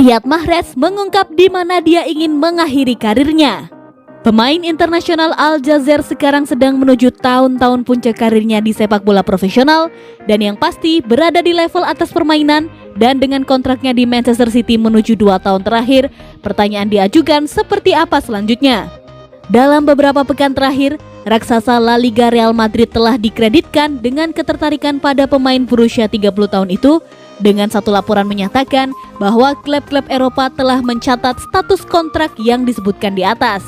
Riyad Mahrez mengungkap di mana dia ingin mengakhiri karirnya. Pemain internasional Al Jazzer sekarang sedang menuju tahun-tahun puncak karirnya di sepak bola profesional dan yang pasti berada di level atas permainan, dan dengan kontraknya di Manchester City menuju 2 tahun terakhir, pertanyaan diajukan seperti apa selanjutnya. Dalam beberapa pekan terakhir, raksasa La Liga Real Madrid telah dikreditkan dengan ketertarikan pada pemain berusia 30 tahun itu, dengan satu laporan menyatakan bahwa klub-klub Eropa telah mencatat status kontrak yang disebutkan di atas.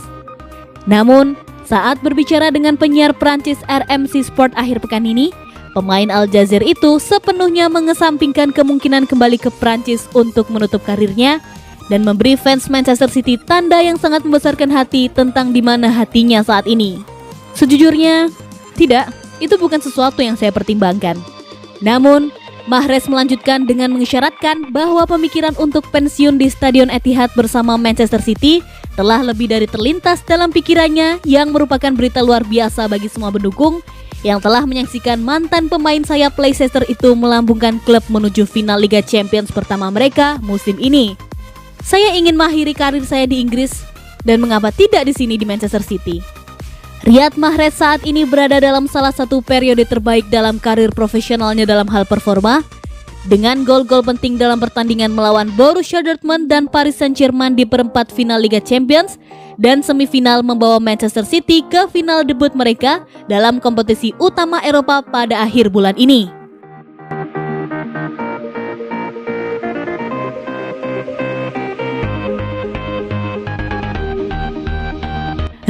Namun, saat berbicara dengan penyiar Prancis RMC Sport akhir pekan ini, pemain Al Jazzer itu sepenuhnya mengesampingkan kemungkinan kembali ke Prancis untuk menutup karirnya dan memberi fans Manchester City tanda yang sangat membesarkan hati tentang di mana hatinya saat ini. Sejujurnya, tidak, itu bukan sesuatu yang saya pertimbangkan. Namun, Mahrez melanjutkan dengan mengisyaratkan bahwa pemikiran untuk pensiun di Stadion Etihad bersama Manchester City telah lebih dari terlintas dalam pikirannya, yang merupakan berita luar biasa bagi semua pendukung yang telah menyaksikan mantan pemain sayap Leicester itu melambungkan klub menuju final Liga Champions pertama mereka musim ini. Saya ingin mengakhiri karir saya di Inggris, dan mengapa tidak di sini di Manchester City. Riyad Mahrez saat ini berada dalam salah satu periode terbaik dalam karir profesionalnya dalam hal performa, dengan gol-gol penting dalam pertandingan melawan Borussia Dortmund dan Paris Saint-Germain di perempat final Liga Champions, dan semifinal membawa Manchester City ke final debut mereka dalam kompetisi utama Eropa pada akhir bulan ini.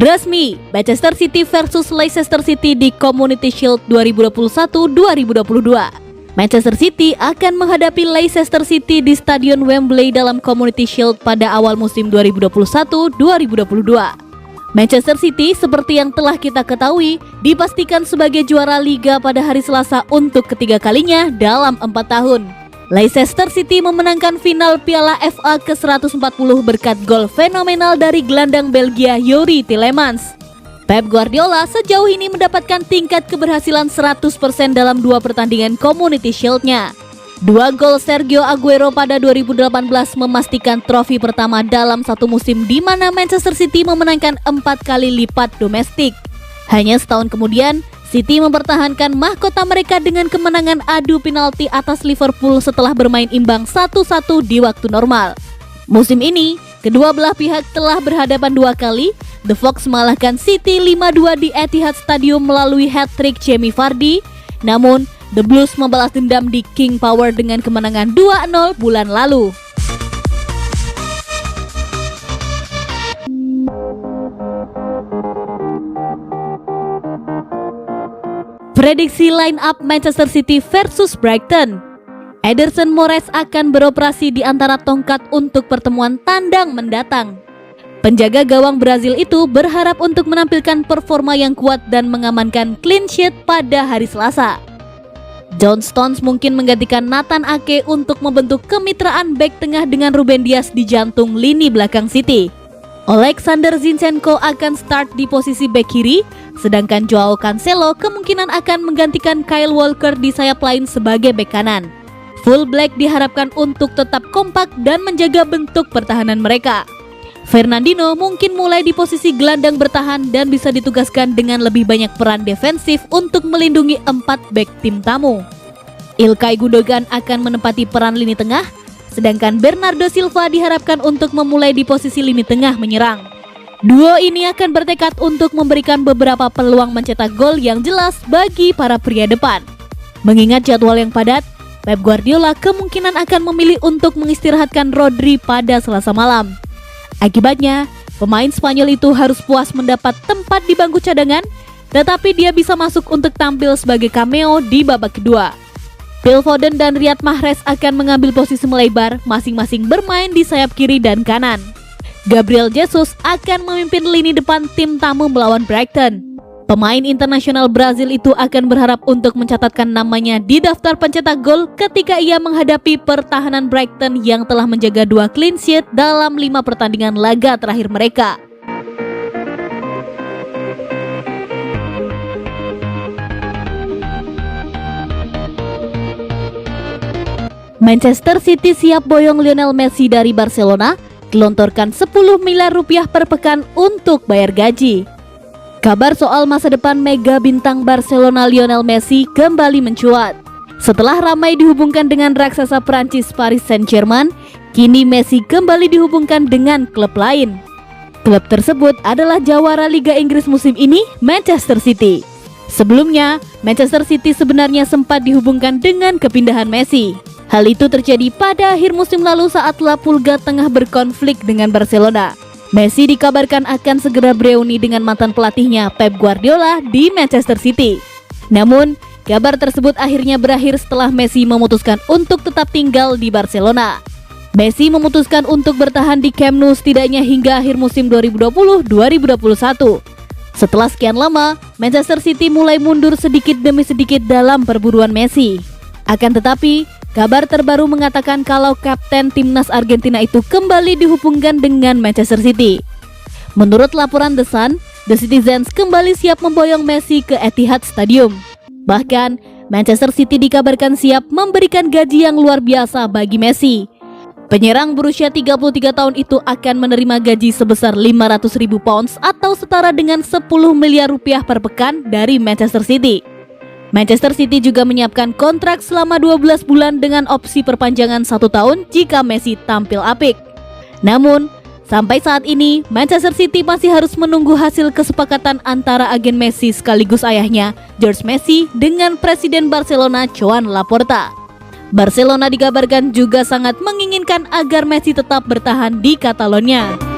Resmi, Manchester City versus Leicester City di Community Shield 2021-2022. Manchester City akan menghadapi Leicester City di Stadion Wembley dalam Community Shield pada awal musim 2021-2022. Manchester City, seperti yang telah kita ketahui, dipastikan sebagai juara Liga pada hari Selasa untuk ketiga kalinya dalam 4 tahun. Leicester City memenangkan final Piala FA ke-140 berkat gol fenomenal dari gelandang Belgia Youri Tielemans. Pep Guardiola sejauh ini mendapatkan tingkat keberhasilan 100% dalam 2 pertandingan Community Shield-nya. 2 gol Sergio Aguero pada 2018 memastikan trofi pertama dalam satu musim di mana Manchester City memenangkan 4 kali lipat domestik. Hanya setahun kemudian, City mempertahankan mahkota mereka dengan kemenangan adu penalti atas Liverpool setelah bermain imbang 1-1 di waktu normal. Musim ini, kedua belah pihak telah berhadapan 2 kali. The Fox mengalahkan City 5-2 di Etihad Stadium melalui hat-trick Jamie Vardy. Namun, The Blues membalas dendam di King Power dengan kemenangan 2-0 bulan lalu. Prediksi line up Manchester City versus Brighton. Ederson Moraes akan beroperasi di antara tongkat untuk pertemuan tandang mendatang. Penjaga gawang Brazil itu berharap untuk menampilkan performa yang kuat dan mengamankan clean sheet pada hari Selasa. John Stones mungkin menggantikan Nathan Ake untuk membentuk kemitraan bek tengah dengan Ruben Dias di jantung lini belakang City. Alexander Zinchenko akan start di posisi bek kiri, sedangkan Joao Cancelo kemungkinan akan menggantikan Kyle Walker di sayap lain sebagai bek kanan. Full Black diharapkan untuk tetap kompak dan menjaga bentuk pertahanan mereka. Fernandinho mungkin mulai di posisi gelandang bertahan dan bisa ditugaskan dengan lebih banyak peran defensif untuk melindungi 4 bek tim tamu. Ilkay Gundogan akan menempati peran lini tengah, sedangkan Bernardo Silva diharapkan untuk memulai di posisi lini tengah menyerang. Duo ini akan bertekad untuk memberikan beberapa peluang mencetak gol yang jelas bagi para pria depan. Mengingat jadwal yang padat, Pep Guardiola kemungkinan akan memilih untuk mengistirahatkan Rodri pada Selasa malam. Akibatnya, pemain Spanyol itu harus puas mendapat tempat di bangku cadangan, tetapi dia bisa masuk untuk tampil sebagai cameo di babak kedua. Phil Foden dan Riyad Mahrez akan mengambil posisi melebar, masing-masing bermain di sayap kiri dan kanan. Gabriel Jesus akan memimpin lini depan tim tamu melawan Brighton. Pemain internasional Brazil itu akan berharap untuk mencatatkan namanya di daftar pencetak gol ketika ia menghadapi pertahanan Brighton yang telah menjaga 2 clean sheet dalam 5 pertandingan laga terakhir mereka. Manchester City siap boyong Lionel Messi dari Barcelona, gelontorkan 10 miliar rupiah per pekan untuk bayar gaji. Kabar soal masa depan mega bintang Barcelona Lionel Messi kembali mencuat. Setelah ramai dihubungkan dengan raksasa Prancis Paris Saint-Germain, kini Messi kembali dihubungkan dengan klub lain. Klub tersebut adalah jawara Liga Inggris musim ini, Manchester City. Sebelumnya, Manchester City sebenarnya sempat dihubungkan dengan kepindahan Messi. Hal itu terjadi pada akhir musim lalu saat La Pulga tengah berkonflik dengan Barcelona. Messi dikabarkan akan segera bereuni dengan mantan pelatihnya Pep Guardiola di Manchester City. Namun, kabar tersebut akhirnya berakhir setelah Messi memutuskan untuk tetap tinggal di Barcelona. Messi memutuskan untuk bertahan di Camp Nou setidaknya hingga akhir musim 2020-2021. Setelah sekian lama, Manchester City mulai mundur sedikit demi sedikit dalam perburuan Messi. Akan tetapi, kabar terbaru mengatakan kalau kapten timnas Argentina itu kembali dihubungkan dengan Manchester City. Menurut laporan The Sun, The Citizens kembali siap memboyong Messi ke Etihad Stadium. Bahkan, Manchester City dikabarkan siap memberikan gaji yang luar biasa bagi Messi. Penyerang berusia 33 tahun itu akan menerima gaji sebesar 500.000 pounds atau setara dengan 10 miliar rupiah per pekan dari Manchester City. Manchester City juga menyiapkan kontrak selama 12 bulan dengan opsi perpanjangan 1 tahun jika Messi tampil apik. Namun, sampai saat ini Manchester City masih harus menunggu hasil kesepakatan antara agen Messi sekaligus ayahnya, George Messi, dengan Presiden Barcelona, Joan Laporta. Barcelona dikabarkan juga sangat menginginkan agar Messi tetap bertahan di Catalonia.